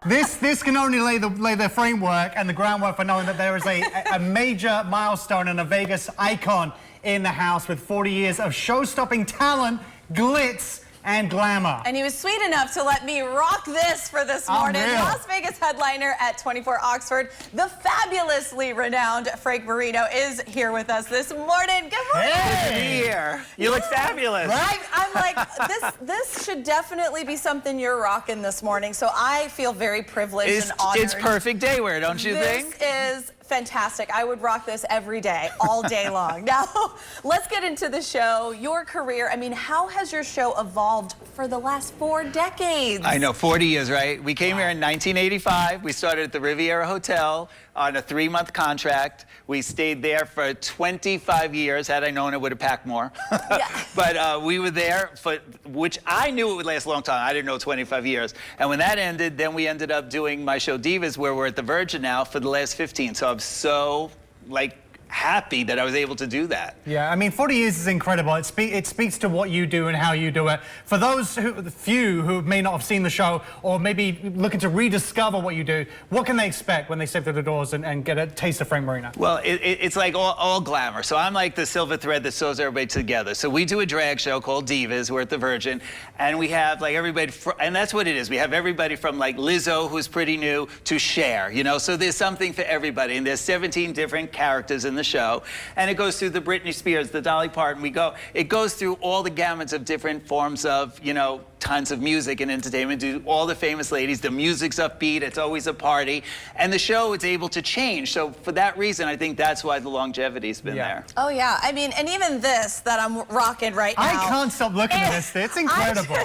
This can only lay the framework and the groundwork for knowing that there is a major milestone and a Vegas icon in the house with 40 years of show-stopping talent, glitz, and glamour. And he was sweet enough to let me rock this for this morning. Las Vegas headliner at 24 Oxford, the fabulously renowned Frank Marino is here with us this morning. Good morning. Hey, here. You look fabulous. Right? I'm like, this should definitely be something you're rocking this morning. So I feel very privileged and honored. It's perfect day wear, don't you think? This is fantastic. I would rock this every day, all day long. Now, let's get into the show. Your career, I mean, how has your show evolved for the last 4 decades? I know, 40 years, right? We came here in 1985. We started at the Riviera Hotel on a 3-month contract. We stayed there for 25 years. Had I known, it would have packed more. Yeah. But we were there for, which I knew it would last a long time. I didn't know 25 years. And when that ended, then we ended up doing my show Divas, where we're at the Virgin now for the last 15. So I'm so, like, happy that I was able to do that. Yeah, I mean, 40 years is incredible. It speaks to what you do and how you do it. For those few who may not have seen the show or maybe looking to rediscover what you do, what can they expect when they step through the doors and get a taste of Frank Marino? Well, it's like all glamour. So I'm like the silver thread that sews everybody together. So we do a drag show called Divas. We're at the Virgin, and we have like everybody, and that's what it is. We have everybody from like Lizzo, who's pretty new, to Cher, you know? So there's something for everybody, and there's 17 different characters in the show, and it goes through the Britney Spears, the Dolly Parton. It goes through all the gamuts of different forms of, you know, tons of music and entertainment. Do all the famous ladies. The music's upbeat. It's always a party, and the show is able to change. So for that reason, I think that's why the longevity's been there. Oh yeah, I mean, and even this that I'm rocking right now. I can't stop looking at this. It's incredible.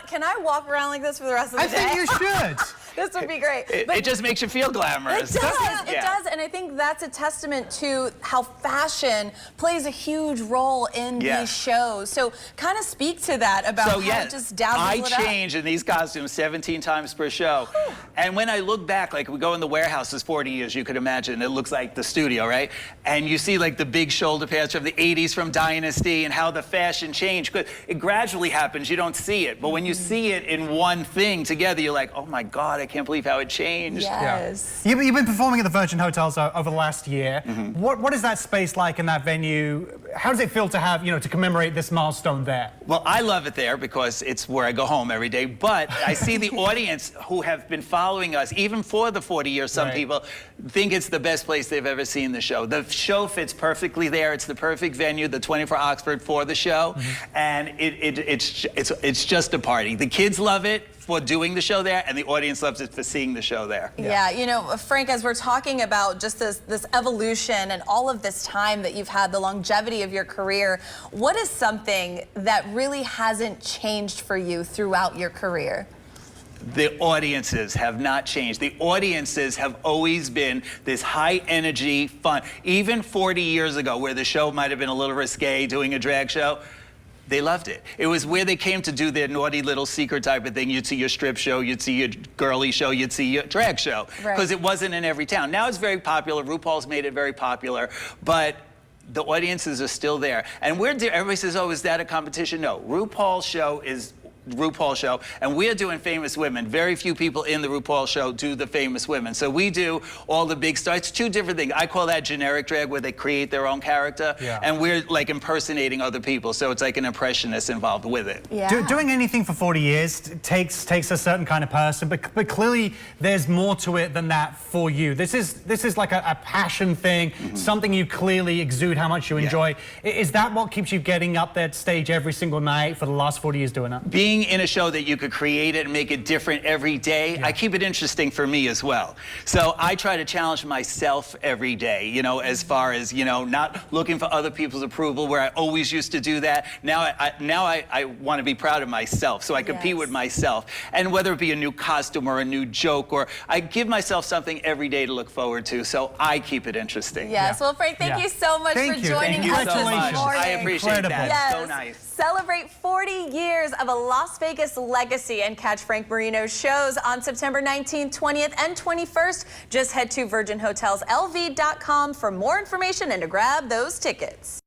Can I walk around like this for the rest of the day? I think you should. This would be great. It just makes you feel glamorous. It does. It does, and I think that's a testament to how fashion plays a huge role in these shows. So kind of speak to that about how it just dazzles it up. I change in these costumes 17 times per show. And when I look back, like we go in the warehouses 40 years, you could imagine, it looks like the studio, right? And you see like the big shoulder pads from the 80s from Dynasty and how the fashion changed. Because it gradually happens, you don't see it. But when you see it in one thing together, you're like, oh my God, I can't believe how it changed. Yes. Yeah. You've been performing at the Virgin Hotels over the last year. What is that space like in that venue? How does it feel to have, you know, to commemorate this milestone there? Well, I love it there because it's where I go home every day. But I see the audience who have been following us, even for the 40 years, some people think it's the best place they've ever seen the show. The show fits perfectly there. It's the perfect venue, the 24 Oxford, for the show. And it's just a party. The kids love it for doing the show there, and the audience loves it for seeing the show there. Yeah, you know, Frank, as we're talking about just this evolution and all of this time that you've had, the longevity of your career, what is something that really hasn't changed for you throughout your career? The audiences have not changed. The audiences have always been this high energy fun. Even 40 years ago, where the show might have been a little risque, doing a drag show, they loved it. It was where they came to do their naughty little secret type of thing. You'd see your strip show, you'd see your girly show, you'd see your drag show. Because it wasn't in every town. Now it's very popular. RuPaul's made it very popular. But the audiences are still there. And everybody says, oh, is that a competition? No. RuPaul's show is RuPaul show, and we're doing famous women. Very few people in the RuPaul show do the famous women. So we do all the big stars. It's 2 different things. I call that generic drag, where they create their own character, and we're like impersonating other people. So it's like an impressionist involved with it. Doing anything for 40 years takes a certain kind of person, but clearly there's more to it than that for you. This is like a passion thing, something you clearly exude how much you enjoy. Is that what keeps you getting up that stage every single night for the last 40 years doing it? Being in a show that you could create it and make it different every day, I keep it interesting for me as well. So I try to challenge myself every day, you know, as far as, you know, not looking for other people's approval, where I always used to do that. Now I want to be proud of myself, so I compete with myself. And whether it be a new costume or a new joke, or I give myself something every day to look forward to, so I keep it interesting. Yes, well, Frank, thank you so much for joining us this morning. I appreciate that. So nice. Celebrate 40 years of a Las Vegas legacy and catch Frank Marino's shows on September 19th, 20th, and 21st. Just head to virginhotelslv.com for more information and to grab those tickets.